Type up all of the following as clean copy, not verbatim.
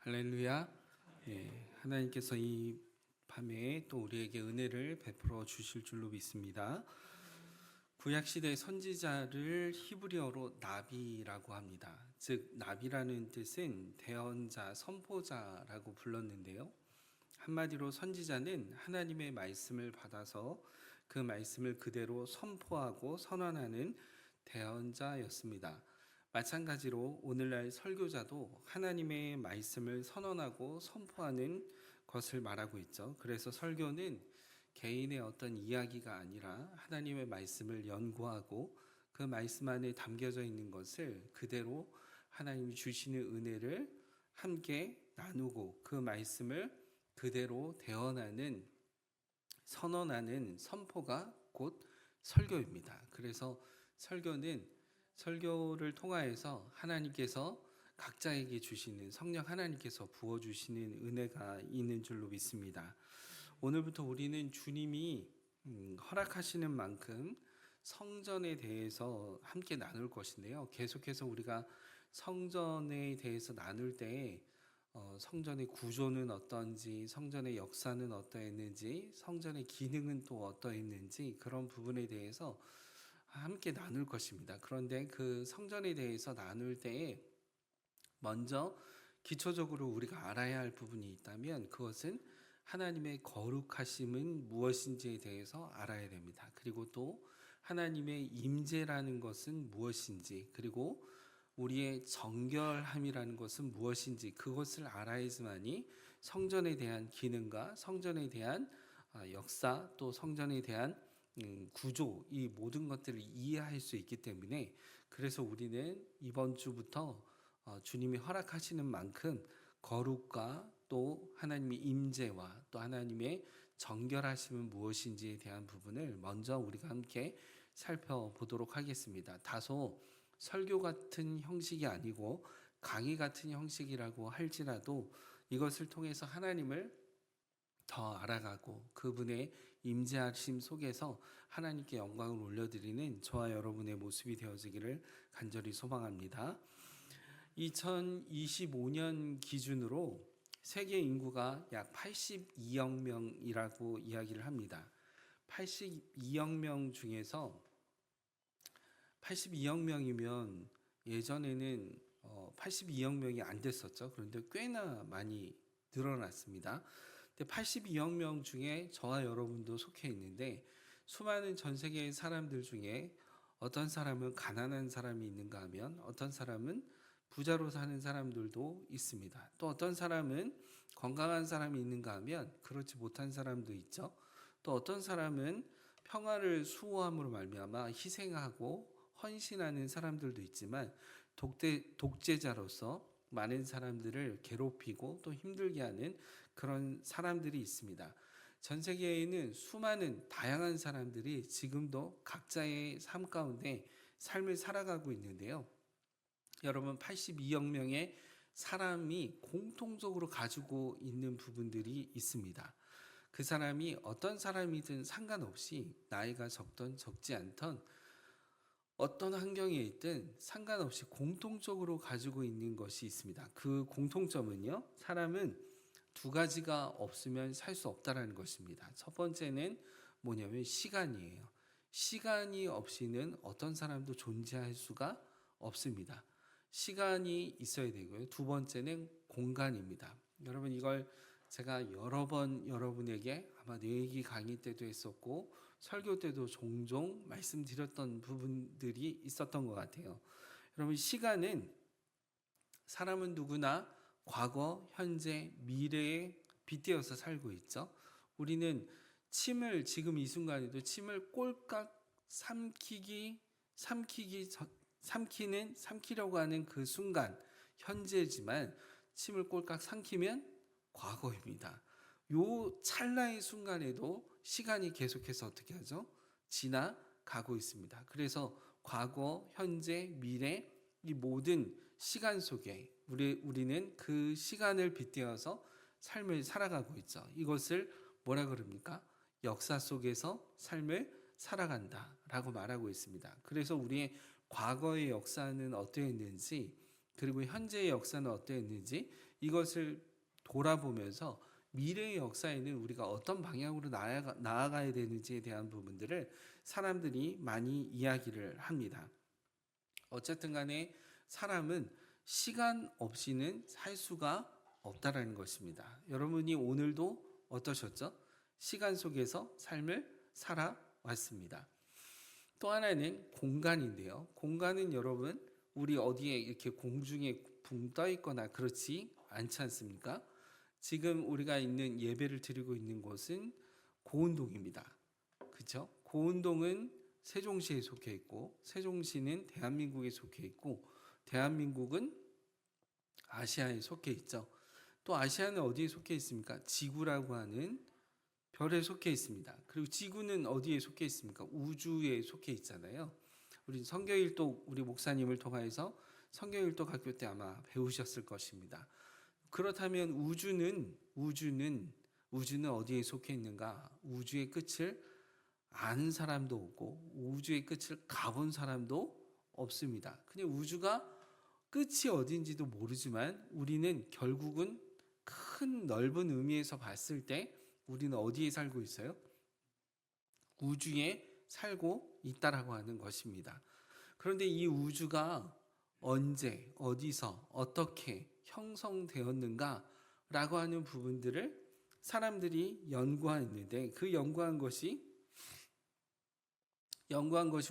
할렐루야. 하나님께서 이 밤에 또 우리에게 은혜를 베풀어 주실 줄로 믿습니다. 구약 시대 선지자를 히브리어로 나비라고 합니다. 즉 나비라는 뜻은 대언자, 선포자라고 불렀는데요. 한마디로 선지자는 하나님의 말씀을 받아서 그 말씀을 그대로 선포하고 선언하는 대언자였습니다. 마찬가지로 오늘날 설교자도 하나님의 말씀을 선언하고 선포하는 것을 말하고 있죠. 그래서 설교는 개인의 어떤 이야기가 아니라 하나님의 말씀을 연구하고 그 말씀 안에 담겨져 있는 것을 그대로 하나님이 주시는 은혜를 함께 나누고 그 말씀을 그대로 대언하는, 선언하는 선포가 곧 설교입니다. 그래서 설교를 통하여서 하나님께서 각자에게 주시는, 성령 하나님께서 부어주시는 은혜가 있는 줄로 믿습니다. 오늘부터 우리는 주님이 허락하시는 만큼 성전에 대해서 함께 나눌 것인데요. 계속해서 우리가 성전에 대해서 나눌 때 성전의 구조는 어떤지, 성전의 역사는 어떠했는지, 성전의 기능은 또 어떠했는지 그런 부분에 대해서 함께 나눌 것입니다. 그런데 그 성전에 대해서 나눌 때에 먼저 기초적으로 우리가 알아야 할 부분이 있다면 그것은 하나님의 거룩하심은 무엇인지에 대해서 알아야 됩니다. 그리고 또 하나님의 임재라는 것은 무엇인지, 그리고 우리의 정결함이라는 것은 무엇인지 그것을 알아야지만이 성전에 대한 기능과 성전에 대한 역사, 또 성전에 대한 구조, 이 모든 것들을 이해할 수 있기 때문에, 그래서 우리는 이번 주부터 주님이 허락하시는 만큼 거룩과 또 하나님의 임재와 또 하나님의 정결하심은 무엇인지에 대한 부분을 먼저 우리가 함께 살펴보도록 하겠습니다. 다소 설교 같은 형식이 아니고 강의 같은 형식이라고 할지라도 이것을 통해서 하나님을 더 알아가고 그분의 임재하심 속에서 하나님께 영광을 올려드리는 저와 여러분의 모습이 되어지기를 간절히 소망합니다. 2025년 기준으로 세계 인구가 약 82억 명이라고 이야기를 합니다. 82억 명 중에서 82억 명이면 예전에는 82억 명이 안 됐었죠. 그런데 꽤나 많이 늘어났습니다. 82억 명 중에 저와 여러분도 속해 있는데, 수많은 전 세계의 사람들 중에 어떤 사람은 가난한 사람이 있는가 하면 어떤 사람은 부자로 사는 사람들도 있습니다. 또 어떤 사람은 건강한 사람이 있는가 하면 그렇지 못한 사람도 있죠. 또 어떤 사람은 평화를 수호함으로 말미암아 희생하고 헌신하는 사람들도 있지만 독재자로서 많은 사람들을 괴롭히고 또 힘들게 하는 그런 사람들이 있습니다. 전 세계에는 수많은 다양한 사람들이 지금도 각자의 삶 가운데 삶을 살아가고 있는데요. 여러분, 82억 명의 사람이 공통적으로 가지고 있는 부분들이 있습니다. 그 사람이 어떤 사람이든 상관없이 나이가 적던 적지 않던 어떤 환경에 있든 상관없이 공통적으로 가지고 있는 것이 있습니다. 그 공통점은요, 사람은 두 가지가 없으면 살 수 없다라는 것입니다. 첫 번째는 뭐냐면 시간이에요. 시간이 없이는 어떤 사람도 존재할 수가 없습니다. 시간이 있어야 되고요. 두 번째는 공간입니다. 여러분, 이걸 제가 여러 번 여러분에게 아마 뇌기 강의 때도 했었고 설교 때도 종종 말씀드렸던 부분들이 있었던 것 같아요. 여러분, 시간은 사람은 누구나 과거, 현재, 미래에 빗대어서 살고 있죠. 우리는 침을 지금 이 순간에도 침을 꼴깍 삼키려고 하는 그 순간 현재지만 침을 꼴깍 삼키면 과거입니다. 요 찰나의 순간에도 시간이 계속해서 어떻게 하죠? 지나가고 있습니다. 그래서 과거, 현재, 미래 이 모든 시간 속에 우리는 그 시간을 빗대어서 삶을 살아가고 있죠. 이것을 뭐라 그럽니까? 역사 속에서 삶을 살아간다라고 말하고 있습니다. 그래서 우리의 과거의 역사는 어떠했는지, 그리고 현재의 역사는 어떠했는지 이것을 돌아보면서 미래의 역사에는 우리가 어떤 방향으로 나아가야 되는지에 대한 부분들을 사람들이 많이 이야기를 합니다. 어쨌든 간에 사람은 시간 없이는 살 수가 없다라는 것입니다. 여러분이 오늘도 어떠셨죠? 시간 속에서 삶을 살아왔습니다. 또 하나는 공간인데요. 공간은 여러분 우리 어디에 이렇게 공중에 붕 떠 있거나 그렇지 않지 않습니까? 지금 우리가 있는 예배를 드리고 있는 곳은 고운동입니다. 그렇죠? 고운동은 세종시에 속해 있고 세종시는 대한민국에 속해 있고 대한민국은 아시아에 속해 있죠. 또 아시아는 어디에 속해 있습니까? 지구라고 하는 별에 속해 있습니다. 그리고 지구는 어디에 속해 있습니까? 우주에 속해 있잖아요. 우리 성경일독 우리 목사님을 통해서 성경일독 학교 때 아마 배우셨을 것입니다. 그렇다면 우주는 어디에 속해 있는가? 우주의 끝을 아는 사람도 없고 우주의 끝을 가본 사람도 없습니다. 그냥 우주가 끝이 어딘지도 모르지만 우리는 결국은 큰 넓은 의미에서 봤을 때 우리는 어디에 살고 있어요? 우주에 살고 있다라고 하는 것입니다. 그런데 이 우주가 언제, 어디서, 어떻게 형성되었는가 라고 하는 부분들을 사람들이 연구했는데 그 연구한 것이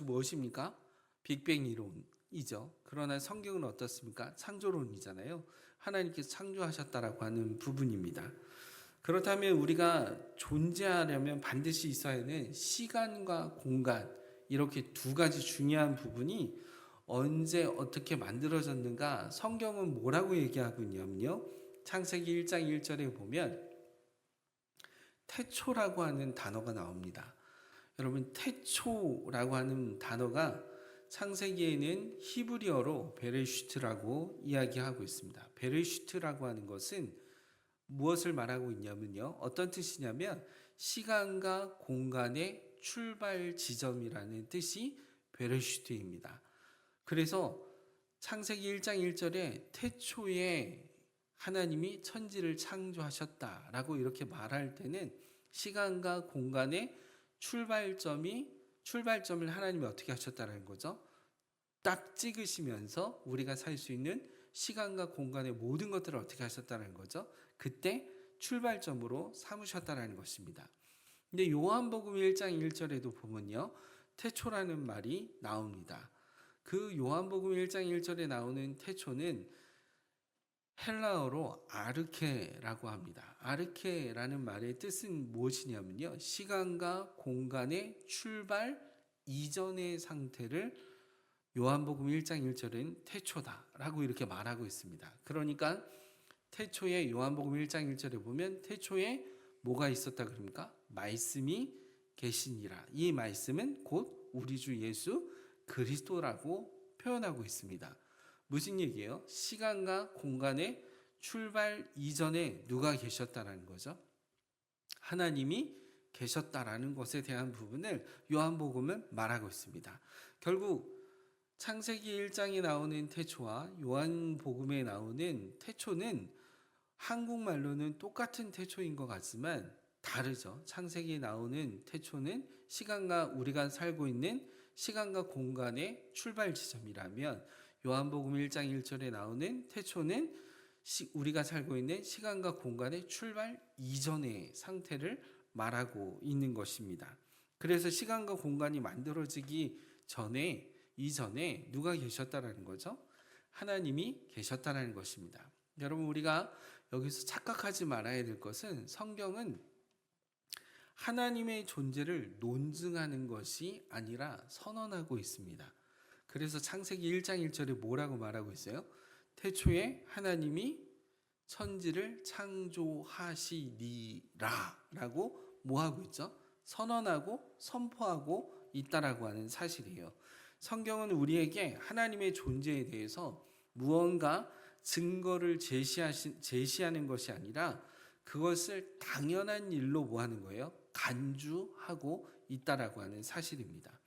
무엇입니까? 빅뱅 이론이죠. 그러나 성경은 어떻습니까? 창조론이잖아요. 하나님께서 창조하셨다라고 하는 부분입니다. 그렇다면 우리가 존재하려면 반드시 있어야 하는 시간과 공간 이렇게 두 가지 중요한 부분이 언제 어떻게 만들어졌는가 성경은 뭐라고 얘기하고 있냐면요. 창세기 1장 1절에 보면 태초라고 하는 단어가 나옵니다. 여러분 태초라고 하는 단어가 창세기에는 히브리어로 베레슈트라고 이야기하고 있습니다. 베레슈트라고 하는 것은 무엇을 말하고 있냐면요. 어떤 뜻이냐면 시간과 공간의 출발 지점이라는 뜻이 베레슈트입니다. 그래서 창세기 1장 1절에 태초에 하나님이 천지를 창조하셨다라고 이렇게 말할 때는 시간과 공간의 출발점을 하나님이 어떻게 하셨다는 거죠? 딱 찍으시면서 우리가 살 수 있는 시간과 공간의 모든 것들을 어떻게 하셨다는 거죠? 그때 출발점으로 삼으셨다는 것입니다. 근데 요한복음 1장 1절에도 보면요. 태초라는 말이 나옵니다. 그 요한복음 1장 1절에 나오는 태초는 헬라어로 아르케라고 합니다. 아르케라는 말의 뜻은 무엇이냐면요. 시간과 공간의 출발 이전의 상태를 요한복음 1장 1절은 태초다라고 이렇게 말하고 있습니다. 그러니까 태초에 요한복음 1장 1절에 보면 태초에 뭐가 있었다 그럽니까? 말씀이 계시니라. 이 말씀은 곧 우리 주 예수 그리스도라고 표현하고 있습니다. 무슨 얘기예요? 시간과 공간의 출발 이전에 누가 계셨다라는 거죠? 하나님이 계셨다라는 것에 대한 부분을 요한복음은 말하고 있습니다. 결국 창세기 1장에 나오는 태초와 요한복음에 나오는 태초는 한국말로는 똑같은 태초인 것 같지만 다르죠. 창세기에 나오는 태초는 시간과 우리가 살고 있는 시간과 공간의 출발 지점이라면 요한복음 1장 1절에 나오는 태초는 우리가 살고 있는 시간과 공간의 출발 이전의 상태를 말하고 있는 것입니다. 그래서 시간과 공간이 만들어지기 이전에 누가 계셨다라는 거죠? 하나님이 계셨다라는 것입니다. 여러분 우리가 여기서 착각하지 말아야 될 것은 성경은 하나님의 존재를 논증하는 것이 아니라 선언하고 있습니다. 그래서 창세기 1장 1절에 뭐라고 말하고 있어요? 태초에 하나님이 천지를 창조하시리라 라고 뭐하고 있죠? 선언하고 선포하고 있다라고 하는 사실이에요. 성경은 우리에게 하나님의 존재에 대해서 무언가 증거를 제시하는 것이 아니라 그것을 당연한 일로 뭐하는 거예요? 간주하고 있다라고 하는 사실입니다.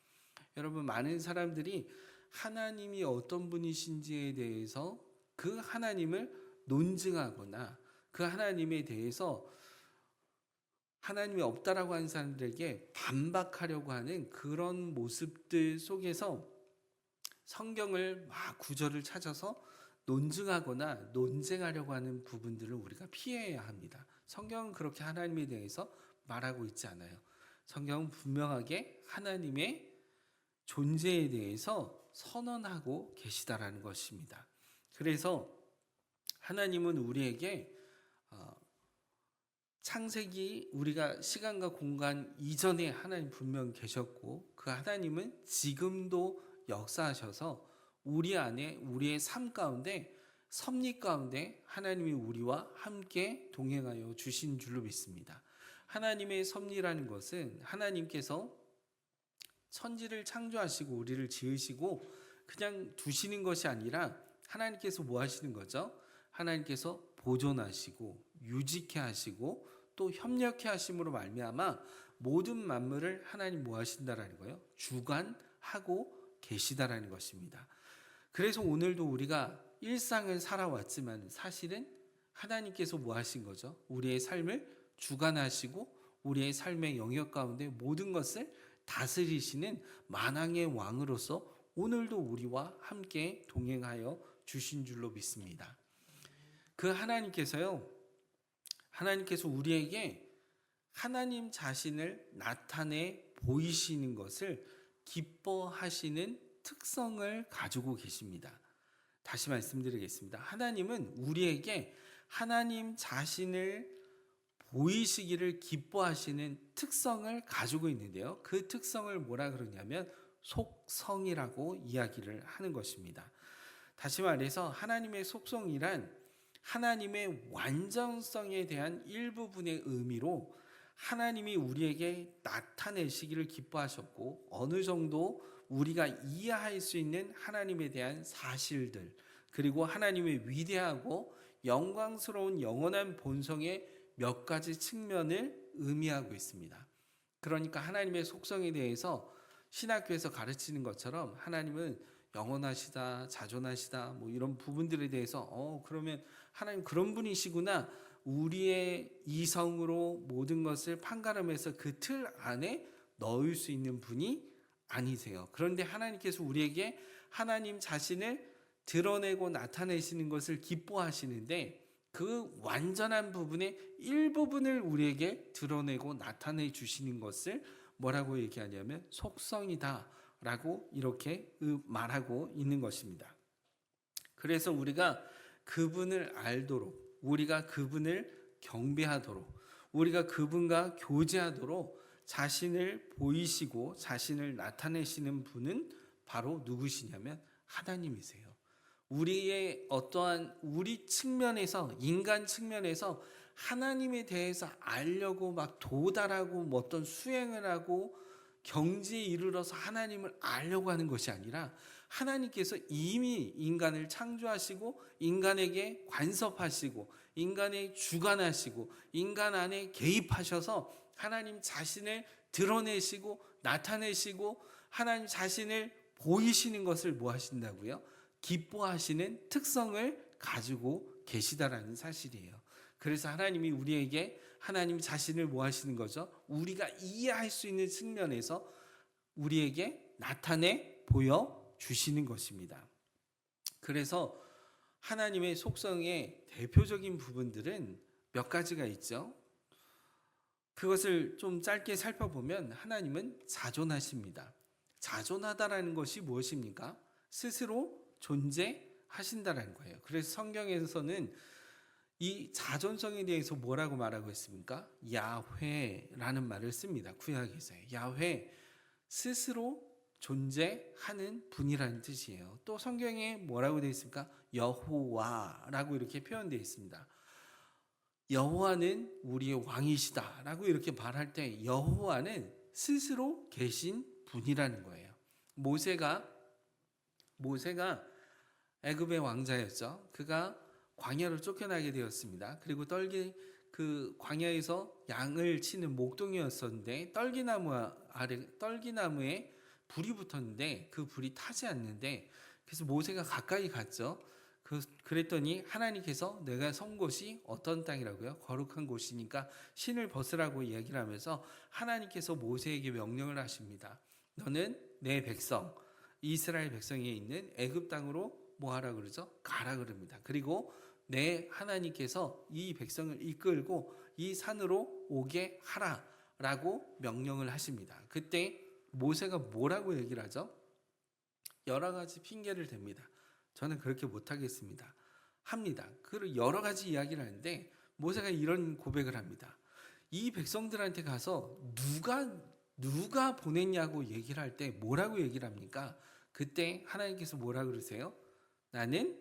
여러분 많은 사람들이 하나님이 어떤 분이신지에 대해서 그 하나님을 논증하거나 그 하나님에 대해서 하나님이 없다라고 하는 사람들에게 반박하려고 하는 그런 모습들 속에서 성경을 막 구절을 찾아서 논증하거나 논쟁하려고 하는 부분들을 우리가 피해야 합니다. 성경은 그렇게 하나님에 대해서 말하고 있지 않아요. 성경은 분명하게 하나님의 존재에 대해서 선언하고 계시다라는 것입니다. 그래서 하나님은 우리에게 창세기 우리가 시간과 공간 이전에 하나님 분명 계셨고 그 하나님은 지금도 역사하셔서 우리 안에 우리의 삶 가운데 섭리 가운데 하나님이 우리와 함께 동행하여 주신 줄로 믿습니다. 하나님의 섭리라는 것은 하나님께서 천지를 창조하시고 우리를 지으시고 그냥 두시는 것이 아니라 하나님께서 뭐 하시는 거죠? 하나님께서 보존하시고 유지케 하시고 또 협력케 하심으로 말미암아 모든 만물을 하나님 뭐 하신다라는 거예요? 주관하고 계시다라는 것입니다. 그래서 오늘도 우리가 일상을 살아왔지만 사실은 하나님께서 뭐 하신 거죠? 우리의 삶을 주관하시고 우리의 삶의 영역 가운데 모든 것을 다스리시는 만왕의 왕으로서 오늘도 우리와 함께 동행하여 주신 줄로 믿습니다. 그 하나님께서 우리에게 하나님 자신을 나타내 보이시는 것을 기뻐하시는 특성을 가지고 계십니다. 다시 말씀드리겠습니다. 하나님은 우리에게 하나님 자신을 보이시기를 기뻐하시는 특성을 가지고 있는데요. 그 특성을 뭐라 그러냐면 속성이라고 이야기를 하는 것입니다. 다시 말해서 하나님의 속성이란 하나님의 완전성에 대한 일부분의 의미로 하나님이 우리에게 나타내시기를 기뻐하셨고 어느 정도 우리가 이해할 수 있는 하나님에 대한 사실들 그리고 하나님의 위대하고 영광스러운 영원한 본성의 몇 가지 측면을 의미하고 있습니다. 그러니까 하나님의 속성에 대해서 신학교에서 가르치는 것처럼 하나님은 영원하시다, 자존하시다 뭐 이런 부분들에 대해서 그러면 하나님 그런 분이시구나 우리의 이성으로 모든 것을 판가름해서 그 틀 안에 넣을 수 있는 분이 아니세요. 그런데 하나님께서 우리에게 하나님 자신을 드러내고 나타내시는 것을 기뻐하시는데 그 완전한 부분의 일부분을 우리에게 드러내고 나타내 주시는 것을 뭐라고 얘기하냐면 속성이다 라고 이렇게 말하고 있는 것입니다. 그래서 우리가 그분을 알도록 우리가 그분을 경배하도록 우리가 그분과 교제하도록 자신을 보이시고 자신을 나타내시는 분은 바로 누구시냐면 하나님이세요. 우리의 어떠한 우리 측면에서 인간 측면에서 하나님에 대해서 알려고 막 도달하고 뭐 어떤 수행을 하고 경지에 이르러서 하나님을 알려고 하는 것이 아니라 하나님께서 이미 인간을 창조하시고 인간에게 관섭하시고 인간에 주관하시고 인간 안에 개입하셔서 하나님 자신을 드러내시고 나타내시고 하나님 자신을 보이시는 것을 뭐 하신다고요? 기뻐하시는 특성을 가지고 계시다라는 사실이에요. 그래서 하나님이 우리에게 하나님 자신을 뭐 하시는 거죠? 우리가 이해할 수 있는 측면에서 우리에게 나타내 보여주시는 것입니다. 그래서 하나님의 속성의 대표적인 부분들은 몇 가지가 있죠. 그것을 좀 짧게 살펴보면 하나님은 자존하십니다. 자존하다라는 것이 무엇입니까? 스스로 존재하신다라는 거예요. 그래서 성경에서는 이 자존성에 대해서 뭐라고 말하고 있습니까? 야훼라는 말을 씁니다. 구약에서 야훼 스스로 존재하는 분이라는 뜻이에요. 또 성경에 뭐라고 되어 있습니까? 여호와라고 이렇게 표현되어 있습니다. 여호와는 우리의 왕이시다라고 이렇게 말할 때 여호와는 스스로 계신 분이라는 거예요. 모세가 애굽의 왕자였죠. 그가 광야로 쫓겨나게 되었습니다. 그리고 그 광야에서 양을 치는 목동이었었는데 떨기나무에 불이 붙었는데 그 불이 타지 않는데 그래서 모세가 가까이 갔죠. 그 그랬더니 하나님께서 내가 선 곳이 어떤 땅이라고요? 거룩한 곳이니까 신을 벗으라고 이야기를 하면서 하나님께서 모세에게 명령을 하십니다. 너는 내 백성 이스라엘 백성에 있는 애굽 땅으로 뭐 하라 그러죠? 가라 그럽니다. 그리고 내 하나님께서 이 백성을 이끌고 이 산으로 오게 하라라고 명령을 하십니다. 그때 모세가 뭐라고 얘기를 하죠? 여러 가지 핑계를 댑니다. 저는 그렇게 못하겠습니다. 합니다. 그 여러 가지 이야기를 하는데 모세가 이런 고백을 합니다. 이 백성들한테 가서 누가 보냈냐고 얘기를 할 때 뭐라고 얘기를 합니까? 그때 하나님께서 뭐라 그러세요? 나는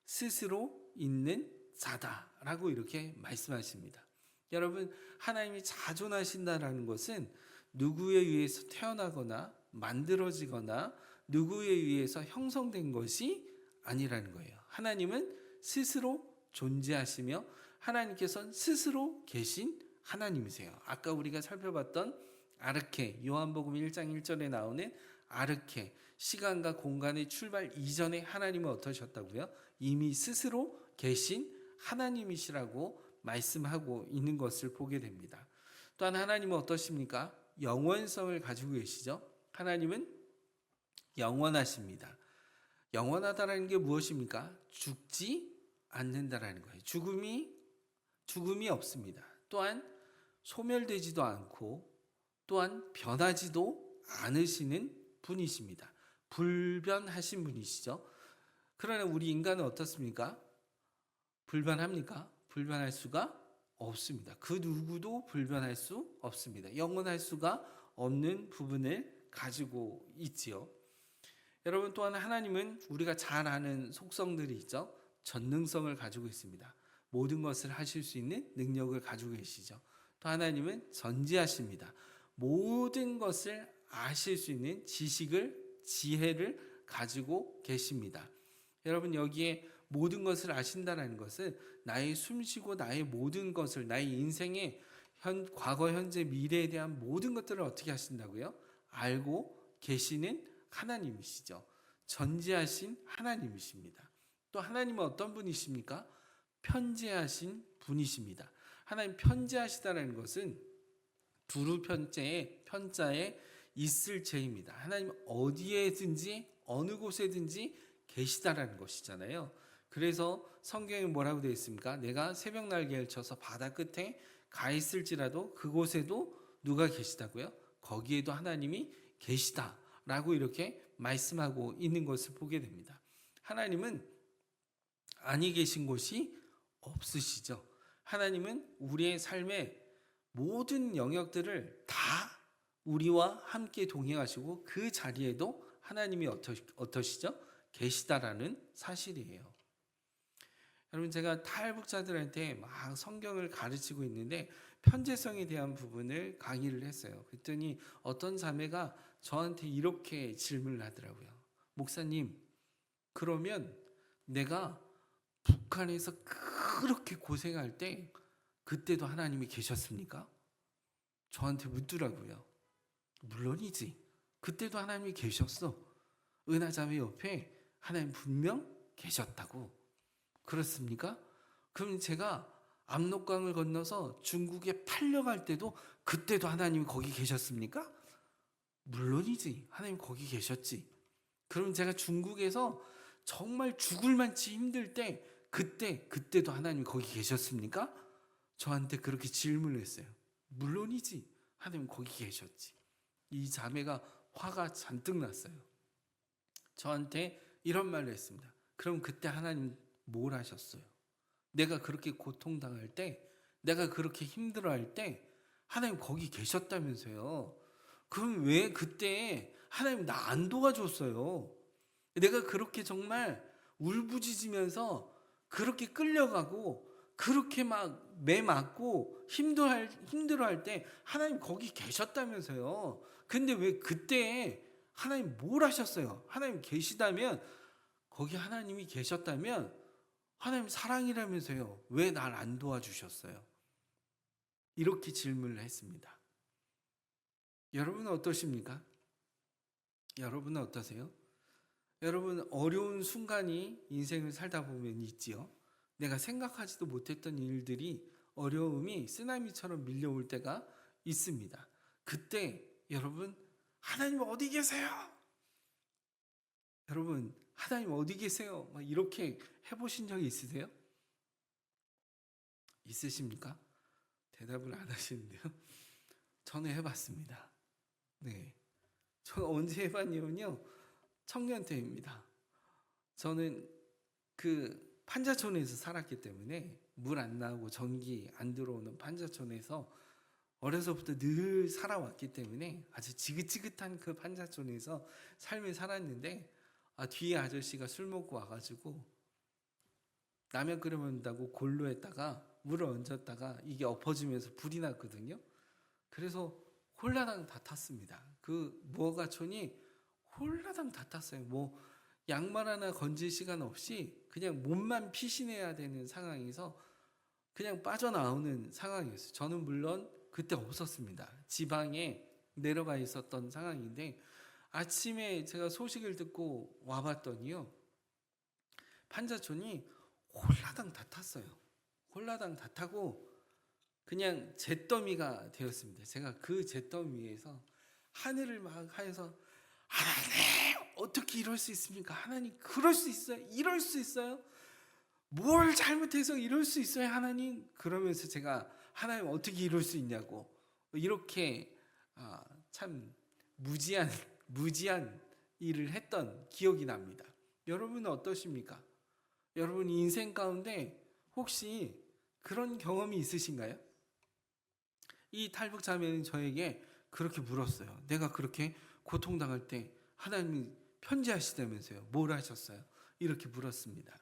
스스로 있는 자다라고 이렇게 말씀하십니다. 여러분, 하나님이 자존하신다라는 것은 누구에 의해서 태어나거나 만들어지거나 누구에 의해서 형성된 것이 아니라는 거예요. 하나님은 스스로 존재하시며 하나님께서는 스스로 계신 하나님이세요. 아까 우리가 살펴봤던 아르케, 요한복음 1장 1절에 나오는 아르케, 시간과 공간의 출발 이전에 하나님은 어떠셨다고요? 이미 스스로 계신 하나님이시라고 말씀하고 있는 것을 보게 됩니다. 또한 하나님은 어떠십니까? 영원성을 가지고 계시죠. 하나님은 영원하십니다. 영원하다라는 게 무엇입니까? 죽지 않는다라는 거예요. 죽음이 없습니다. 또한 소멸되지도 않고 또한 변하지도 않으시는 분이십니다. 불변하신 분이시죠. 그러나 우리 인간은 어떻습니까? 불변합니까? 불변할 수가 없습니다. 그 누구도 불변할 수 없습니다. 영원할 수가 없는 부분을 가지고 있지요. 여러분, 또한 하나님은 우리가 잘 아는 속성들이 있죠. 전능성을 가지고 있습니다. 모든 것을 하실 수 있는 능력을 가지고 계시죠. 또 하나님은 전지하십니다. 모든 것을 아실 수 있는 지혜를 가지고 계십니다. 여러분, 여기에 모든 것을 아신다는 것은 나의 숨쉬고 나의 모든 것을, 나의 인생의 과거, 현재, 미래에 대한 모든 것들을 어떻게 하신다고요? 알고 계시는 하나님이시죠. 전지하신 하나님이십니다. 또 하나님은 어떤 분이십니까? 편재하신 분이십니다. 하나님 편재하시다는 것은 두루 편자에 있을 죄입니다. 하나님 어디에든지 어느 곳에든지 계시다라는 것이잖아요. 그래서 성경에 뭐라고 되어 있습니까? 내가 새벽 날개를 쳐서 바다 끝에 가 있을지라도 그곳에도 누가 계시다고요? 거기에도 하나님이 계시다라고 이렇게 말씀하고 있는 것을 보게 됩니다. 하나님은 아니 계신 곳이 없으시죠. 하나님은 우리의 삶의 모든 영역들을 다 우리와 함께 동행하시고 그 자리에도 하나님이 어떠시죠? 계시다라는 사실이에요. 여러분, 제가 탈북자들한테 막 성경을 가르치고 있는데 편재성에 대한 부분을 강의를 했어요. 그랬더니 어떤 자매가 저한테 이렇게 질문을 하더라고요. 목사님, 그러면 내가 북한에서 그렇게 고생할 때 그때도 하나님이 계셨습니까? 저한테 묻더라고요. 물론이지. 그때도 하나님이 계셨어. 은하자매 옆에 하나님 분명 계셨다고. 그렇습니까? 그럼 제가 압록강을 건너서 중국에 팔려갈 때도 그때도 하나님이 거기 계셨습니까? 물론이지. 하나님 거기 계셨지. 그럼 제가 중국에서 정말 죽을 만치 힘들 때 그때도 하나님 거기 계셨습니까? 저한테 그렇게 질문을 했어요. 물론이지. 하나님 거기 계셨지. 이 자매가 화가 잔뜩 났어요. 저한테 이런 말을 했습니다. 그럼 그때 하나님 뭘 하셨어요? 내가 그렇게 고통당할 때, 내가 그렇게 힘들어할 때 하나님 거기 계셨다면서요. 그럼 왜 그때 하나님 나 안 도와줬어요? 내가 그렇게 정말 울부짖으면서 그렇게 끌려가고 그렇게 막 매 맞고 힘들어할 때 하나님 거기 계셨다면서요. 근데 왜 그때 하나님 뭘 하셨어요? 하나님 계시다면, 거기 하나님이 계셨다면 하나님 사랑이라면서요. 왜 날 안 도와주셨어요? 이렇게 질문을 했습니다. 여러분은 어떠십니까? 여러분은 어떠세요? 여러분, 어려운 순간이 인생을 살다 보면 있지요. 내가 생각하지도 못했던 일들이, 어려움이 쓰나미처럼 밀려올 때가 있습니다. 그때 여러분, 하나님 어디 계세요? 여러분, 하나님 어디 계세요? 막 이렇게 해보신 적이 있으세요? 있으십니까? 대답을 안 하시는데요. 저는 해봤습니다. 네, 저는 언제 해봤냐면요, 청년 때입니다. 저는 그 판자촌에서 살았기 때문에 물 안 나오고 전기 안 들어오는 판자촌에서 어려서부터 늘 살아왔기 때문에 아주 지긋지긋한 그 판자촌에서 삶을 살았는데, 뒤에 아저씨가 술 먹고 와가지고 라면 끓여 먹는다고 골로에다가 물을 얹었다가 이게 엎어지면서 불이 났거든요. 그래서 홀라당 다 탔습니다. 그 무허가촌이 홀라당 다 탔어요. 뭐 양말 하나 건질 시간 없이 그냥 몸만 피신해야 되는 상황에서 그냥 빠져나오는 상황이었어요. 저는 물론 그때 없었습니다. 지방에 내려가 있었던 상황인데, 아침에 제가 소식을 듣고 와봤더니요, 판자촌이 홀라당 다 탔어요. 홀라당 다 타고 그냥 잿더미가 되었습니다. 제가 그 잿더미 위에서 하늘을 막 하여서, 하나님 어떻게 이럴 수 있습니까? 하나님 그럴 수 있어요? 이럴 수 있어요? 뭘 잘못해서 이럴 수 있어요, 하나님? 그러면서 제가 하나님 어떻게 이럴 수 있냐고 이렇게 참 무지한 일을 했던 기억이 납니다. 여러분은 어떠십니까? 여러분 인생 가운데 혹시 그런 경험이 있으신가요? 이 탈북 자매는 저에게 그렇게 물었어요. 내가 그렇게 고통당할 때 하나님이 편지하시다면서요. 뭘 하셨어요? 이렇게 물었습니다.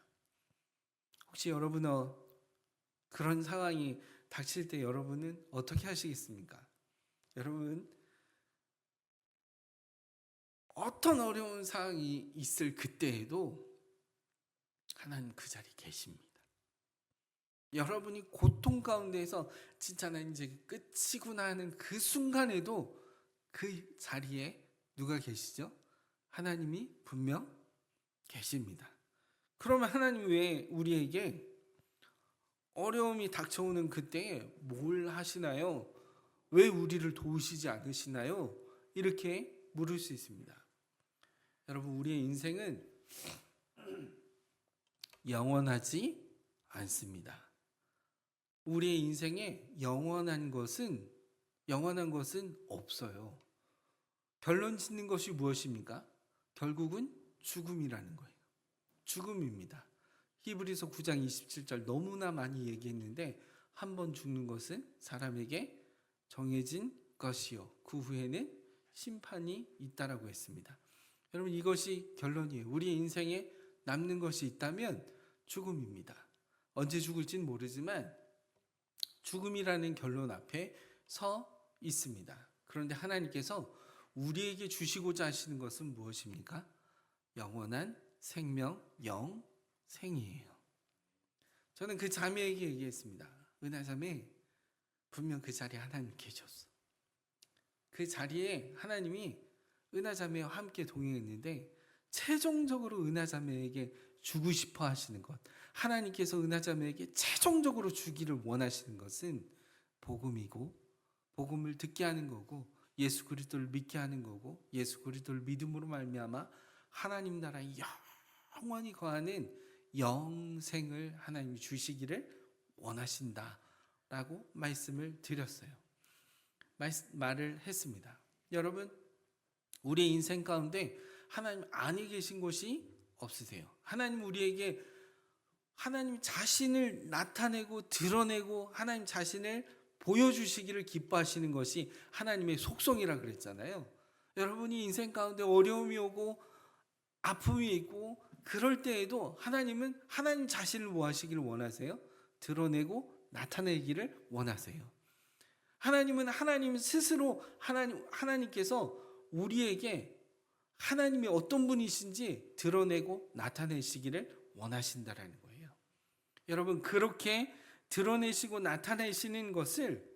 혹시 여러분은 그런 상황이 닥칠 때 여러분은 어떻게 하시겠습니까? 여러분, 어떤 어려운 상황이 있을 그때에도 하나님 그 자리에 계십니다. 여러분이 고통 가운데에서 진짜 나 이제 끝이구나 하는 그 순간에도 그 자리에 누가 계시죠? 하나님이 분명 계십니다. 그러면 하나님 왜 우리에게 어려움이 닥쳐오는 그때에 뭘 하시나요? 왜 우리를 도우시지 않으시나요? 이렇게 물을 수 있습니다. 여러분, 우리의 인생은 영원하지 않습니다. 우리의 인생에 영원한 것은 없어요. 결론 짓는 것이 무엇입니까? 결국은 죽음이라는 거예요. 죽음입니다. 히브리서 9장 27절 너무나 많이 얘기했는데, 한 번 죽는 것은 사람에게 정해진 것이요 그 후에는 심판이 있다라고 했습니다. 여러분, 이것이 결론이에요. 우리 인생에 남는 것이 있다면 죽음입니다. 언제 죽을지는 모르지만 죽음이라는 결론 앞에 서 있습니다. 그런데 하나님께서 우리에게 주시고자 하시는 것은 무엇입니까? 영원한 생명, 영생이에요. 저는 그 자매에게 얘기했습니다. 은하자매, 분명 그 자리에 하나님 계셨어. 그 자리에 하나님이 은하자매와 함께 동행했는데, 최종적으로 은하자매에게 주고 싶어 하시는 것, 하나님께서 은하자매에게 최종적으로 주기를 원하시는 것은 복음이고, 복음을 듣게 하는 거고, 예수 그리스도를 믿게 하는 거고, 예수 그리스도를 믿음으로 말미암아 하나님 나라에 영원히 거하는 영생을 하나님이 주시기를 원하신다라고 말씀을 드렸어요. 말을 했습니다. 여러분, 우리의 인생 가운데 하나님 안에 계신 곳이 없으세요. 하나님 우리에게 하나님 자신을 나타내고 드러내고 하나님 자신을 보여주시기를 기뻐하시는 것이 하나님의 속성이라 그랬잖아요. 여러분이 인생 가운데 어려움이 오고 아픔이 있고 그럴 때에도 하나님은 하나님 자신을 뭐 하시기를 원하세요? 드러내고 나타내기를 원하세요. 하나님은 하나님 스스로 하나님께서 우리에게 하나님이 어떤 분이신지 드러내고 나타내시기를 원하신다라는 거예요. 여러분, 그렇게 드러내시고 나타내시는 것을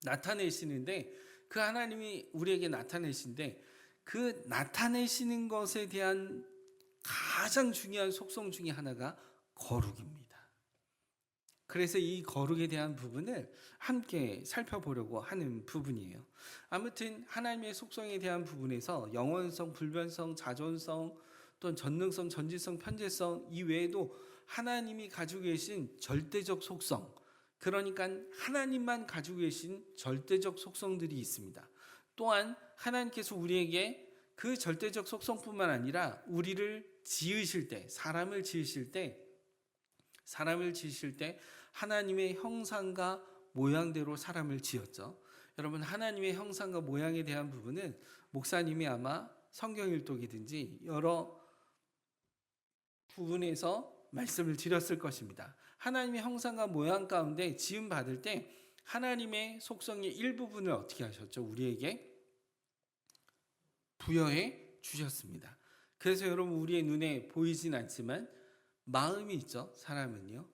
나타내시는데, 그 하나님이 우리에게 나타내신데 그 나타내시는 것에 대한 가장 중요한 속성 중에 하나가 거룩입니다. 그래서 이 거룩에 대한 부분을 함께 살펴보려고 하는 부분이에요. 아무튼 하나님의 속성에 대한 부분에서 영원성, 불변성, 자존성, 또는 전능성, 전지성, 편재성 이외에도 하나님이 가지고 계신 절대적 속성, 그러니까 하나님만 가지고 계신 절대적 속성들이 있습니다. 또한 하나님께서 우리에게 그 절대적 속성뿐만 아니라 우리를 지으실 때, 사람을 지으실 때 하나님의 형상과 모양대로 사람을 지었죠. 여러분, 하나님의 형상과 모양에 대한 부분은 목사님이 아마 성경 일독이든지 여러 부분에서 말씀을 드렸을 것입니다. 하나님의 형상과 모양 가운데 지음 받을 때 하나님의 속성의 일부분을 어떻게 하셨죠? 우리에게 부여해 주셨습니다. 그래서 여러분, 우리의 눈에 보이진 않지만 마음이 있죠. 사람은요.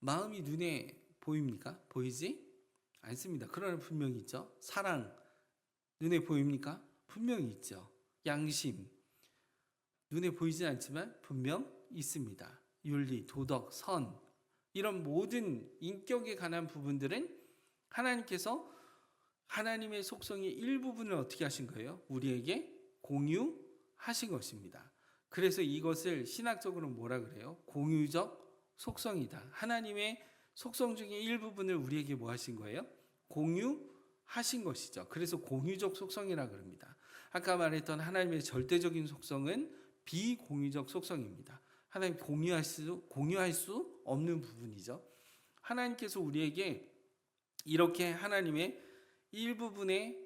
마음이 눈에 보입니까? 보이지 않습니다. 그러나 분명히 있죠. 사랑 눈에 보입니까? 분명히 있죠. 양심 눈에 보이진 않지만 분명 있습니다. 윤리, 도덕, 선, 이런 모든 인격에 관한 부분들은 하나님께서 하나님의 속성의 일부분을 어떻게 하신 거예요? 우리에게 공유하신 것입니다. 그래서 이것을 신학적으로 뭐라 그래요? 공유적 속성이다. 하나님의 속성 중에 일부분을 우리에게 뭐 하신 거예요? 공유하신 것이죠. 그래서 공유적 속성이라 그럽니다. 아까 말했던 하나님의 절대적인 속성은 비공유적 속성입니다. 하나님 공유할 수 없는 부분이죠. 하나님께서 우리에게 이렇게 하나님의 일부분의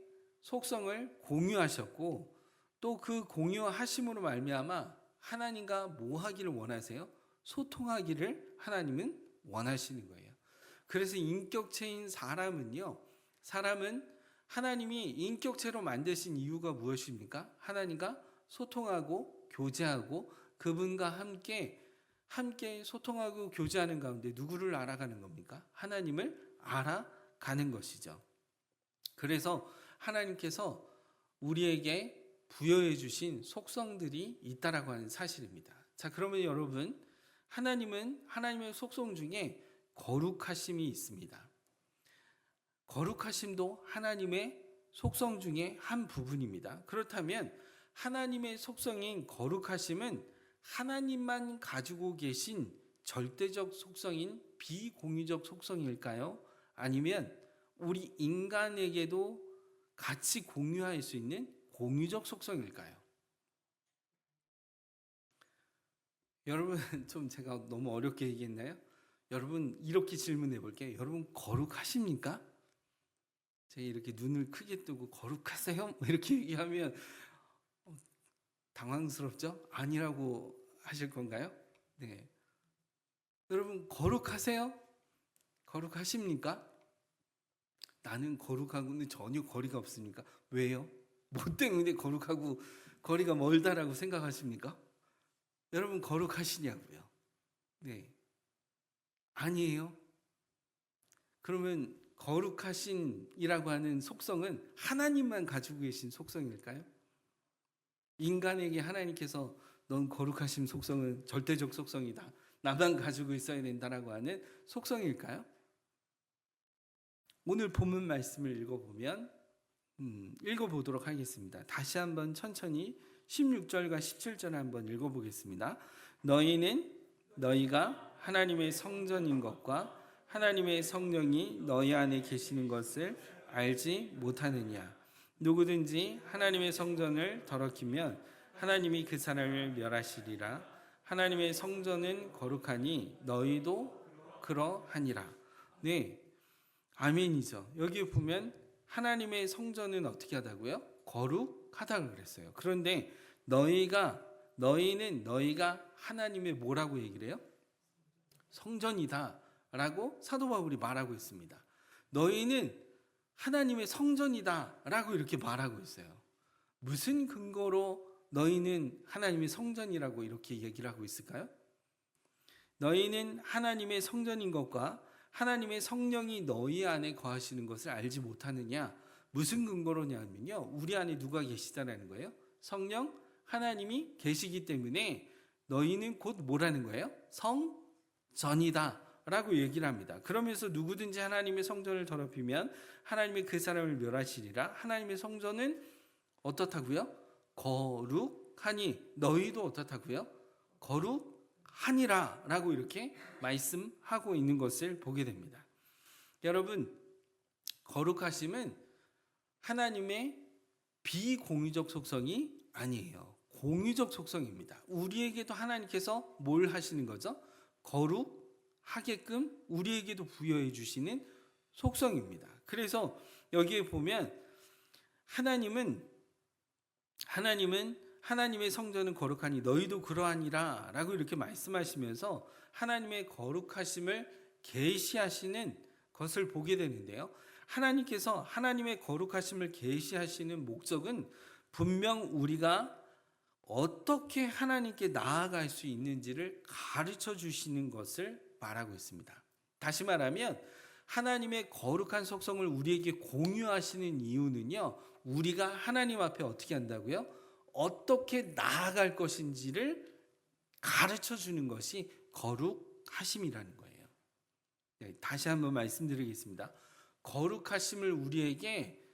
속성을 공유하셨고, 또 그 공유하심으로 말미암아 하나님과 뭐 하기를 원하세요? 소통하기를 하나님은 원하시는 거예요. 그래서 인격체인 사람은 하나님이 인격체로 만드신 이유가 무엇입니까? 하나님과 소통하고 교제하고 그분과 함께 소통하고 교제하는 가운데 누구를 알아가는 겁니까? 하나님을 알아가는 것이죠. 그래서 하나님께서 우리에게 부여해 주신 속성들이 있다라고 하는 사실입니다. 자, 그러면 여러분, 하나님은 하나님의 속성 중에 거룩하심이 있습니다. 거룩하심도 하나님의 속성 중에 한 부분입니다. 그렇다면 하나님의 속성인 거룩하심은 하나님만 가지고 계신 절대적 속성인 비공유적 속성일까요? 아니면 우리 인간에게도 같이 공유할 수 있는 공유적 속성일까요? 여러분, 좀 제가 너무 어렵게 얘기했나요? 여러분, 이렇게 질문해 볼게요. 여러분, 거룩하십니까? 제가 이렇게 눈을 크게 뜨고 거룩하세요? 이렇게 얘기하면 당황스럽죠? 아니라고 하실 건가요? 네. 여러분, 거룩하세요? 거룩하십니까? 나는 거룩하고는 전혀 거리가 없습니까? 왜요? 뭐 때문에 거룩하고 거리가 멀다라고 생각하십니까? 여러분, 거룩하시냐고요? 네. 아니에요? 그러면 거룩하신이라고 하는 속성은 하나님만 가지고 계신 속성일까요? 인간에게 하나님께서 넌 거룩하신 속성은 절대적 속성이다, 나만 가지고 있어야 된다라고 하는 속성일까요? 오늘 본문 말씀을 읽어보도록 하겠습니다. 다시 한번 천천히 16절과 17절 한번 읽어보겠습니다. 너희는 너희가 하나님의 성전인 것과 하나님의 성령이 너희 안에 계시는 것을 알지 못하느냐? 누구든지 하나님의 성전을 더럽히면 하나님이 그 사람을 멸하시리라. 하나님의 성전은 거룩하니 너희도 그러하니라. 네, 아멘이죠. 여기 보면 하나님의 성전은 어떻게 하다고요? 거룩하다고 그랬어요. 그런데 너희는 너희가 하나님의 뭐라고 얘기를 해요? 성전이다 라고 사도 바울이 말하고 있습니다. 너희는 하나님의 성전이다 라고 이렇게 말하고 있어요. 무슨 근거로 너희는 하나님의 성전이라고 이렇게 얘기를 하고 있을까요? 너희는 하나님의 성전인 것과 하나님의 성령이 너희 안에 거하시는 것을 알지 못하느냐? 무슨 근거로냐면요, 우리 안에 누가 계시다라는 거예요? 성령 하나님이 계시기 때문에 너희는 곧 뭐라는 거예요? 성전이다 라고 얘기를 합니다. 그러면서 누구든지 하나님의 성전을 더럽히면 하나님이 그 사람을 멸하시리라. 하나님의 성전은 어떻다고요? 거룩하니 너희도 어떻다고요? 거룩하니라 라고 이렇게 말씀하고 있는 것을 보게 됩니다. 여러분, 거룩하심은 하나님의 비공유적 속성이 아니에요. 공유적 속성입니다. 우리에게도 하나님께서 뭘 하시는 거죠? 거룩하게끔 우리에게도 부여해 주시는 속성입니다. 그래서 여기에 보면 하나님의 성전은 거룩하니 너희도 그러하니라 라고 이렇게 말씀하시면서 하나님의 거룩하심을 계시하시는 것을 보게 되는데요. 하나님께서 하나님의 거룩하심을 계시하시는 목적은 분명 우리가 어떻게 하나님께 나아갈 수 있는지를 가르쳐 주시는 것을 말하고 있습니다. 다시 말하면 하나님의 거룩한 속성을 우리에게 공유하시는 이유는요, 우리가 하나님 앞에 어떻게 한다고요? 어떻게 나아갈 것인지를 가르쳐 주는 것이 거룩하심이라는 거예요. 다시 한번 말씀드리겠습니다. 거룩하심을 우리에게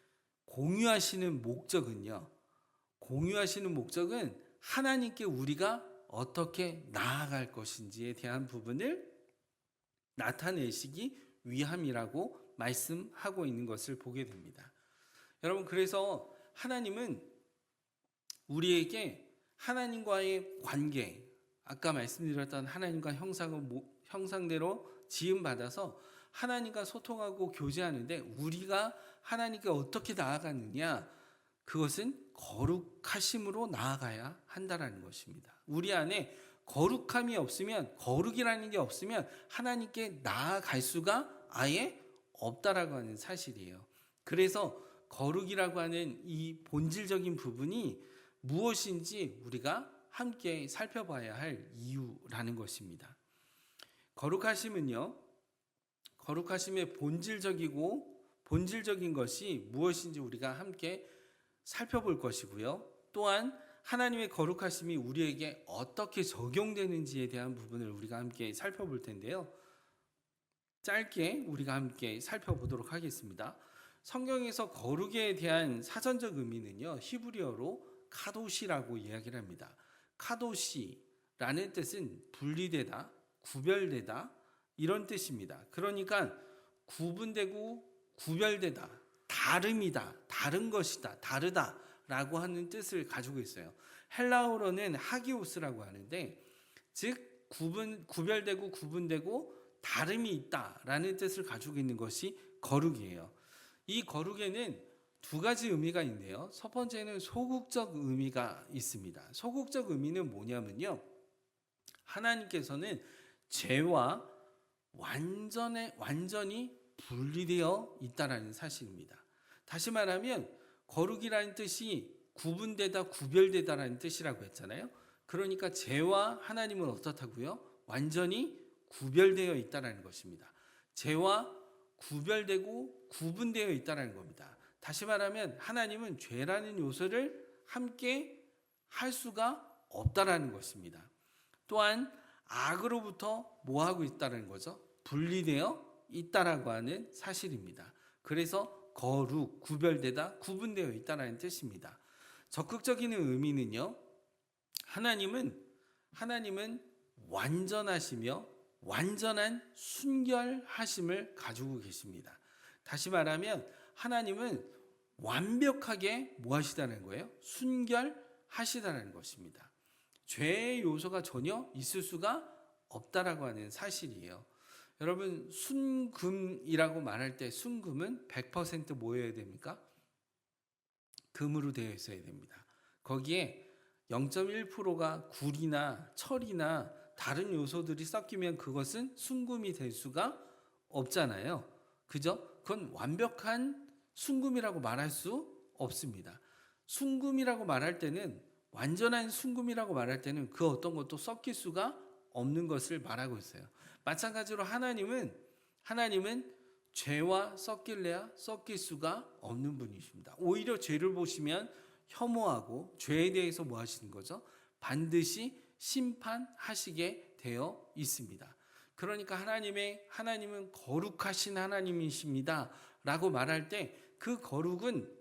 공유하시는 목적은 하나님께 우리가 어떻게 나아갈 것인지에 대한 부분을 나타내시기 위함이라고 말씀하고 있는 것을 보게 됩니다. 여러분, 그래서 하나님은 우리에게 하나님과의 관계, 아까 말씀드렸던 하나님과 형상대로 지음받아서 하나님과 소통하고 교제하는데 우리가 하나님께 어떻게 나아가느냐, 그것은 거룩하심으로 나아가야 한다라는 것입니다. 우리 안에 거룩함이 없으면, 거룩이라는 게 없으면 하나님께 나아갈 수가 아예 없다라고 하는 사실이에요. 그래서 거룩이라고 하는 이 본질적인 부분이 무엇인지 우리가 함께 살펴봐야 할 이유라는 것입니다. 거룩하심의 본질적인 것이 무엇인지 우리가 함께 살펴볼 것이고요. 또한 하나님의 거룩하심이 우리에게 어떻게 적용되는지에 대한 부분을 우리가 함께 살펴볼 텐데요. 짧게 우리가 함께 살펴보도록 하겠습니다. 성경에서 거룩에 대한 사전적 의미는요, 히브리어로 카도시라고 이야기를 합니다. 카도시라는 뜻은 분리되다, 구별되다 이런 뜻입니다. 그러니까 구분되고 구별되다, 다름이다, 다른 것이다, 다르다라고 하는 뜻을 가지고 있어요. 헬라어로는 하기오스라고 하는데, 즉 구별되고 구분되고 다름이 있다라는 뜻을 가지고 있는 것이 거룩이에요. 이 거룩에는 두 가지 의미가 있는데요. 첫 번째는 소극적 의미가 있습니다. 소극적 의미는 뭐냐면요, 하나님께서는 죄와 완전히 분리되어 있다라는 사실입니다. 다시 말하면 거룩이라는 뜻이 구분되다, 구별되다라는 뜻이라고 했잖아요. 그러니까 죄와 하나님은 어떻다고요? 완전히 구별되어 있다라는 것입니다. 죄와 구별되고 구분되어 있다라는 겁니다. 다시 말하면 하나님은 죄라는 요소를 함께 할 수가 없다라는 것입니다. 또한 악으로부터 뭐 하고 있다는 거죠? 분리되어 있다라고 하는 사실입니다. 그래서 거룩, 구별되다, 구분되어 있다라는 뜻입니다. 적극적인 의미는요, 하나님은 완전하시며 완전한 순결하심을 가지고 계십니다. 다시 말하면 하나님은 완벽하게 뭐 하시다는 거예요? 순결하시다는 것입니다. 죄의 요소가 전혀 있을 수가 없다라고 하는 사실이에요. 여러분, 순금이라고 말할 때 순금은 100% 뭐여야 됩니까? 금으로 되어 있어야 됩니다. 거기에 0.1%가 굴이나 철이나 다른 요소들이 섞이면 그것은 순금이 될 수가 없잖아요. 그죠? 그건 완벽한 순금이라고 말할 수 없습니다. 순금이라고 말할 때는, 완전한 순금이라고 말할 때는 그 어떤 것도 섞일 수가 없는 것을 말하고 있어요. 마찬가지로 하나님은 죄와 섞일래야 섞일 수가 없는 분이십니다. 오히려 죄를 보시면 혐오하고 죄에 대해서 뭐 하시는 거죠? 반드시 심판하시게 되어 있습니다. 그러니까 하나님은 거룩하신 하나님이십니다 라고 말할 때 그 거룩은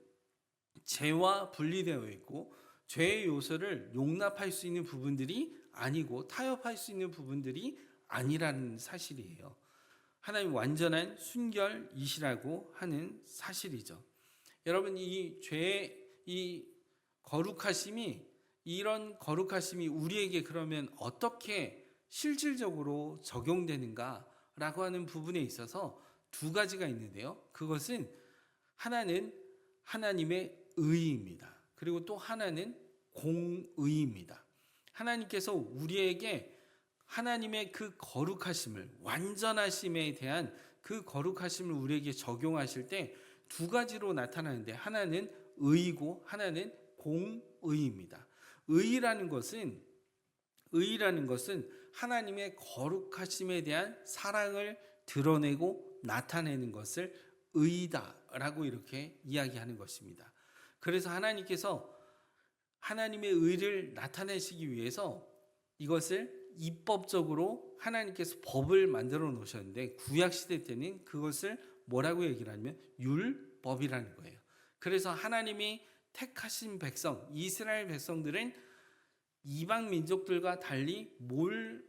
죄와 분리되어 있고 죄의 요소를 용납할 수 있는 부분들이 아니고 타협할 수 있는 부분들이 아니라는 사실이에요. 하나님 완전한 순결이시라고 하는 사실이죠. 여러분, 이 이런 거룩하심이 우리에게 그러면 어떻게 실질적으로 적용되는가라고 하는 부분에 있어서 두 가지가 있는데요. 그것은 하나는 하나님의 의의입니다. 그리고 또 하나는 공의입니다. 하나님께서 우리에게 하나님의 그 거룩하심을, 완전하심에 대한 그 거룩하심을 우리에게 적용하실 때 두 가지로 나타나는데 하나는 의이고 하나는 공의입니다. 의라는 것은 하나님의 거룩하심에 대한 사랑을 드러내고 나타내는 것을 의다라고 이렇게 이야기하는 것입니다. 그래서 하나님께서 하나님의 의를 나타내시기 위해서 이것을 입법적으로 하나님께서 법을 만들어 놓으셨는데 구약 시대 때는 그것을 뭐라고 얘기를 하냐면 율법이라는 거예요. 그래서 하나님이 택하신 백성, 이스라엘 백성들은 이방 민족들과 달리 뭘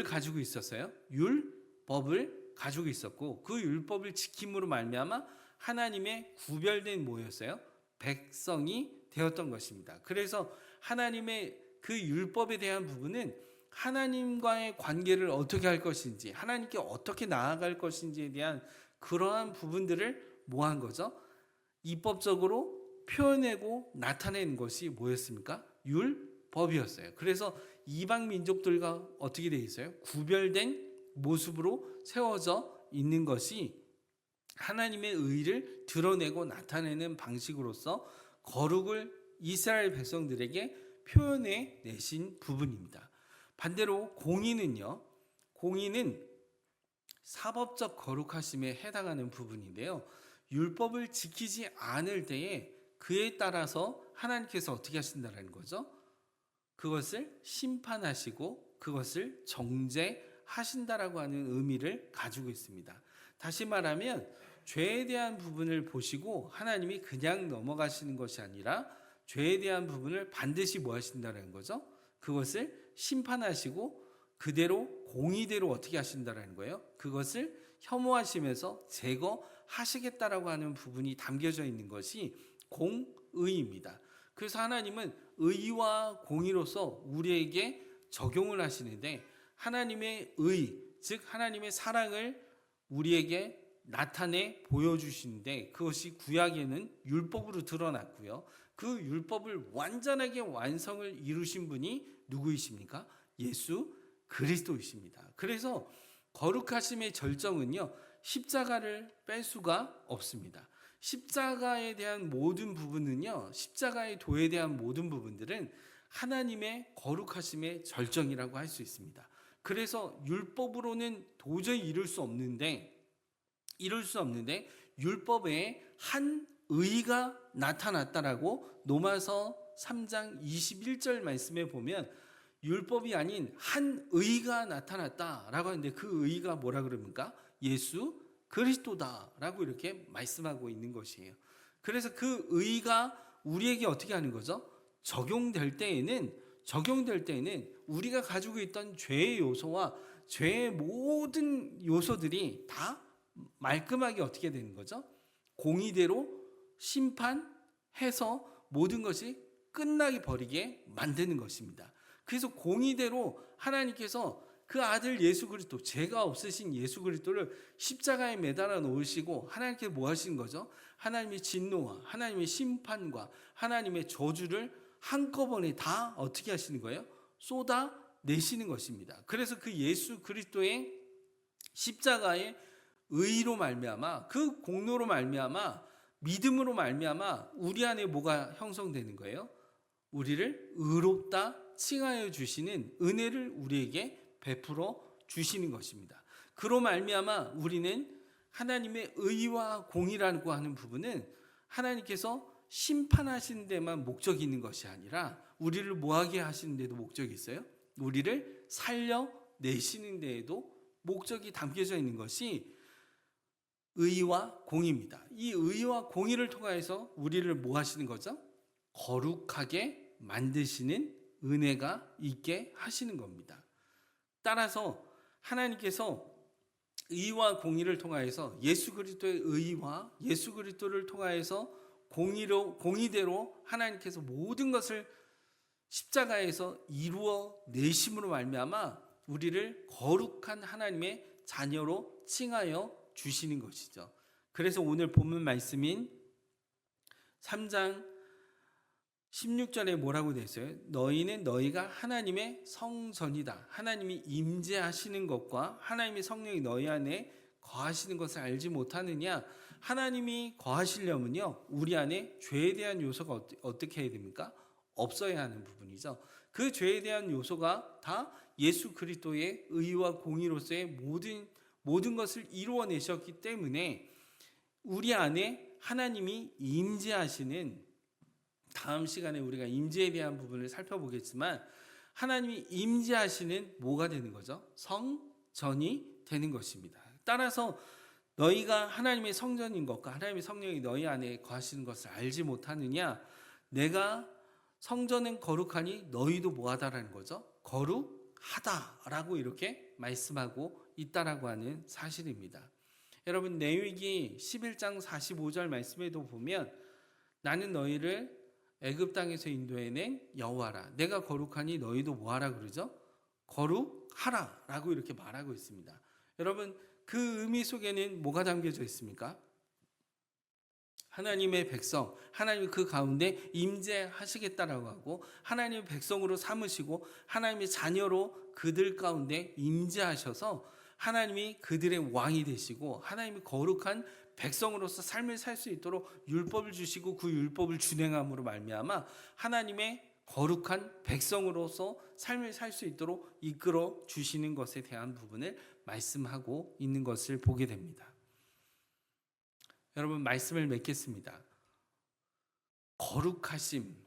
가지고 있었어요? 율법을 가지고 있었고 그 율법을 지킴으로 말미암아 하나님의 구별된 뭐였어요? 백성이 되었던 것입니다. 그래서 하나님의 그 율법에 대한 부분은 하나님과의 관계를 어떻게 할 것인지, 하나님께 어떻게 나아갈 것인지에 대한 그러한 부분들을 뭐한 거죠? 입법적으로 표현하고 나타낸 것이 뭐였습니까? 율법이었어요. 그래서 이방 민족들과 어떻게 되어 있어요? 구별된 모습으로 세워져 있는 것이 하나님의 의를 드러내고 나타내는 방식으로서 거룩을 이스라엘 백성들에게 표현해 내신 부분입니다. 반대로 공의는 사법적 거룩하심에 해당하는 부분인데요. 율법을 지키지 않을 때에 그에 따라서 하나님께서 어떻게 하신다는 거죠? 그것을 심판하시고 그것을 정죄하신다라고 하는 의미를 가지고 있습니다. 다시 말하면 죄에 대한 부분을 보시고 하나님이 그냥 넘어가시는 것이 아니라 죄에 대한 부분을 반드시 뭐 하신다는 거죠? 그것을 심판하시고 그대로 공의대로 어떻게 하신다는 거예요? 그것을 혐오하시면서 제거하시겠다라고 하는 부분이 담겨져 있는 것이 공의입니다. 그래서 하나님은 의와 공의로서 우리에게 적용을 하시는데 하나님의 의, 즉 하나님의 사랑을 우리에게 나타내 보여주시는데 그것이 구약에는 율법으로 드러났고요. 그 율법을 완전하게 완성을 이루신 분이 누구이십니까? 예수 그리스도이십니다. 그래서 거룩하심의 절정은요, 십자가를 뺄 수가 없습니다. 십자가에 대한 모든 부분은요, 십자가의 도에 대한 모든 부분들은 하나님의 거룩하심의 절정이라고 할 수 있습니다. 그래서 율법으로는 도저히 이룰 수 없는데 율법에 한 의가 나타났다라고 로마서 3장 21절 말씀에 보면 율법이 아닌 한 의가 나타났다라고 하는데 그 의가 뭐라 그럽니까? 예수 그리스도다라고 이렇게 말씀하고 있는 것이에요. 그래서 그 의가 우리에게 어떻게 하는 거죠? 적용될 때에는 우리가 가지고 있던 죄의 요소와 죄의 모든 요소들이 다 말끔하게 어떻게 되는 거죠? 공의대로 심판해서 모든 것이 끝나게 버리게 만드는 것입니다. 그래서 공의대로 하나님께서 그 아들 예수 그리스도, 죄가 없으신 예수 그리스도를 십자가에 매달아 놓으시고 하나님께 뭐 하신 거죠? 하나님의 진노와 하나님의 심판과 하나님의 저주를 한꺼번에 다 어떻게 하시는 거예요? 쏟아내시는 것입니다. 그래서 그 예수 그리스도의 십자가의 의로 말미암아, 그 공로로 말미암아, 믿음으로 말미암아 우리 안에 뭐가 형성되는 거예요? 우리를 의롭다 칭하여 주시는 은혜를 우리에게 베풀어 주시는 것입니다. 그로 말미암아 우리는 하나님의 의와 공의라고 하는 부분은 하나님께서 심판하시는 데만 목적이 있는 것이 아니라 우리를 뭐하게 하시는 데도 목적이 있어요? 우리를 살려내시는 데에도 목적이 담겨져 있는 것이 의와 공의입니다. 이 의와 공의를 통하여서 우리를 뭐 하시는 거죠? 거룩하게 만드시는 은혜가 있게 하시는 겁니다. 따라서 하나님께서 의와 공의를 통하여서 예수 그리스도의 의와 예수 그리스도를 통하여서 공의대로 하나님께서 모든 것을 십자가에서 이루어 내심으로 말미암아 우리를 거룩한 하나님의 자녀로 칭하여 주시는 것이죠. 그래서 오늘 본문 말씀인 3장 16절에 뭐라고 되어 있어요? 너희는 너희가 하나님의 성전이다. 하나님이 임재하시는 것과 하나님의 성령이 너희 안에 거하시는 것을 알지 못하느냐? 하나님이 거하시려면요, 우리 안에 죄에 대한 요소가 어떻게 해야 됩니까? 없어야 하는 부분이죠. 그 죄에 대한 요소가 다 예수 그리스도의 의와 공의로서의 모든 것을 이루어내셨기 때문에 우리 안에 하나님이 임재하시는, 다음 시간에 우리가 임재에 대한 부분을 살펴보겠지만, 하나님이 임재하시는 뭐가 되는 거죠? 성전이 되는 것입니다. 따라서 너희가 하나님의 성전인 것과 하나님의 성령이 너희 안에 거하시는 것을 알지 못하느냐? 내가 성전은 거룩하니 너희도 뭐하다라는 거죠? 거룩하다라고 이렇게 말씀하고 있다라고 하는 사실입니다. 여러분, 레위기 11장 45절 말씀에도 보면 나는 너희를 애굽 땅에서 인도해낸 여호와라. 내가 거룩하니 너희도 뭐하라 그러죠? 거룩하라라고 이렇게 말하고 있습니다. 여러분, 그 의미 속에는 뭐가 담겨져 있습니까? 하나님의 백성, 하나님이 그 가운데 임재하시겠다라고 하고 하나님의 백성으로 삼으시고 하나님의 자녀로 그들 가운데 임재하셔서 하나님이 그들의 왕이 되시고 하나님이 거룩한 백성으로서 삶을 살 수 있도록 율법을 주시고 그 율법을 준행함으로 말미암아 하나님의 거룩한 백성으로서 삶을 살 수 있도록 이끌어 주시는 것에 대한 부분을 말씀하고 있는 것을 보게 됩니다. 여러분, 말씀을 맺겠습니다. 거룩하심.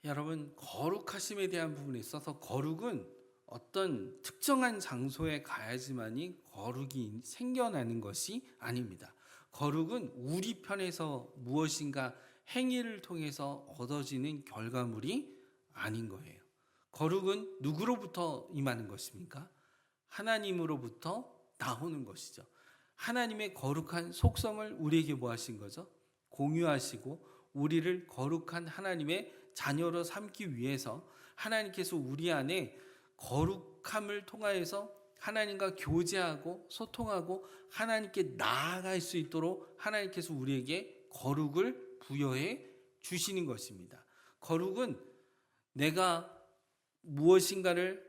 여러분, 거룩하심에 대한 부분에 있어서 거룩은 어떤 특정한 장소에 가야지만이 거룩이 생겨나는 것이 아닙니다. 거룩은 우리 편에서 무엇인가 행위를 통해서 얻어지는 결과물이 아닌 거예요. 거룩은 누구로부터 임하는 것입니까? 하나님으로부터 나오는 것이죠. 하나님의 거룩한 속성을 우리에게 뭐 하신 거죠? 공유하시고 우리를 거룩한 하나님의 자녀로 삼기 위해서 하나님께서 우리 안에 거룩함을 통하여서 하나님과 교제하고 소통하고 하나님께 나아갈 수 있도록 하나님께서 우리에게 거룩을 부여해 주시는 것입니다. 거룩은 내가 무엇인가를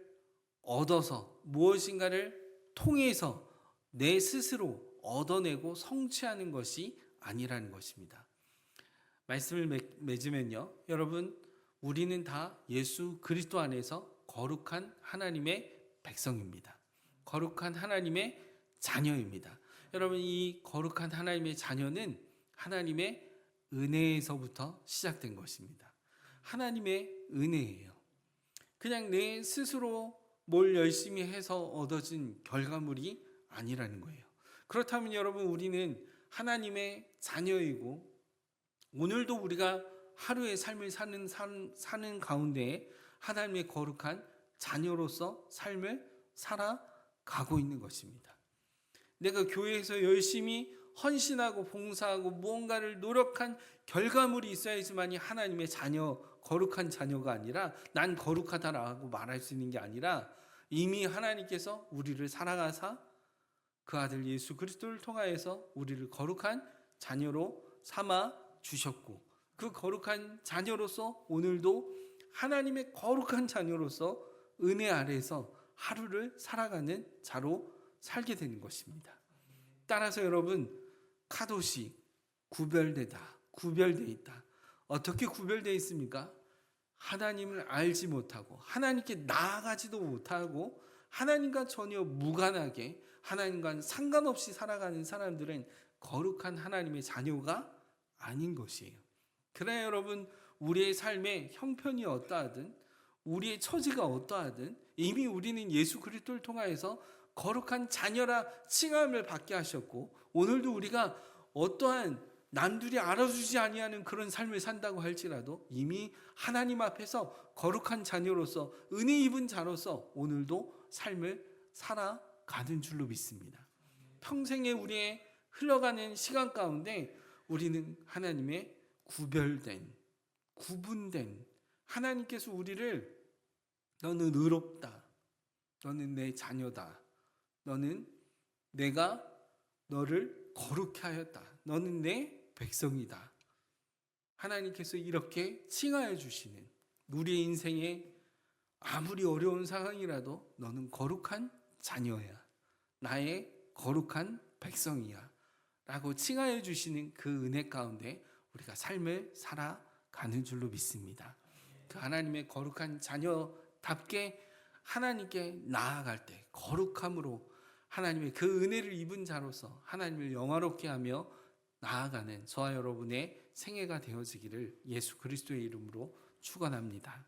얻어서 무엇인가를 통해서 내 스스로 얻어내고 성취하는 것이 아니라는 것입니다. 말씀을 맺으면요, 여러분, 우리는 다 예수 그리스도 안에서 거룩한 하나님의 백성입니다. 거룩한 하나님의 자녀입니다. 여러분, 이 거룩한 하나님의 자녀는 하나님의 은혜에서부터 시작된 것입니다. 하나님의 은혜예요. 그냥 내 스스로 뭘 열심히 해서 얻어진 결과물이 아니라는 거예요. 그렇다면 여러분, 우리는 하나님의 자녀이고 오늘도 우리가 하루의 삶을 사는 가운데 하나님의 거룩한 자녀로서 삶을 살아가고 있는 것입니다. 내가 교회에서 열심히 헌신하고 봉사하고 무언가를 노력한 결과물이 있어야지만이 하나님의 자녀, 거룩한 자녀가 아니라 난 거룩하다라고 말할 수 있는 게 아니라 이미 하나님께서 우리를 사랑하사 그 아들 예수 그리스도를 통하여서 우리를 거룩한 자녀로 삼아 주셨고 그 거룩한 자녀로서 오늘도 하나님의 거룩한 자녀로서 은혜 아래에서 하루를 살아가는 자로 살게 되는 것입니다. 따라서 여러분, 카도시 구별되어 있다. 어떻게 구별되어 있습니까? 하나님을 알지 못하고 하나님께 나아가지도 못하고 하나님과 전혀 무관하게 하나님과 상관없이 살아가는 사람들은 거룩한 하나님의 자녀가 아닌 것이에요. 그러나 여러분, 우리의 삶의 형편이 어떠하든 우리의 처지가 어떠하든 이미 우리는 예수 그리스도를 통하여서 거룩한 자녀라 칭함을 받게 하셨고, 오늘도 우리가 어떠한 남들이 알아주지 아니하는 그런 삶을 산다고 할지라도 이미 하나님 앞에서 거룩한 자녀로서 은혜 입은 자로서 오늘도 삶을 살아가는 줄로 믿습니다. 평생에 우리의 흘러가는 시간 가운데 우리는 하나님의 구별된, 구분된, 하나님께서 우리를 너는 의롭다, 너는 내 자녀다, 너는 내가 너를 거룩히 하였다, 너는 내 백성이다, 하나님께서 이렇게 칭하여 주시는, 우리의 인생에 아무리 어려운 상황이라도 너는 거룩한 자녀야, 나의 거룩한 백성이야 라고 칭하여 주시는 그 은혜 가운데 우리가 삶을 살아가는 줄로 믿습니다. 그 하나님의 거룩한 자녀답게 하나님께 나아갈 때 거룩함으로 하나님의 그 은혜를 입은 자로서 하나님을 영화롭게 하며 나아가는 저와 여러분의 생애가 되어지기를 예수 그리스도의 이름으로 축원합니다.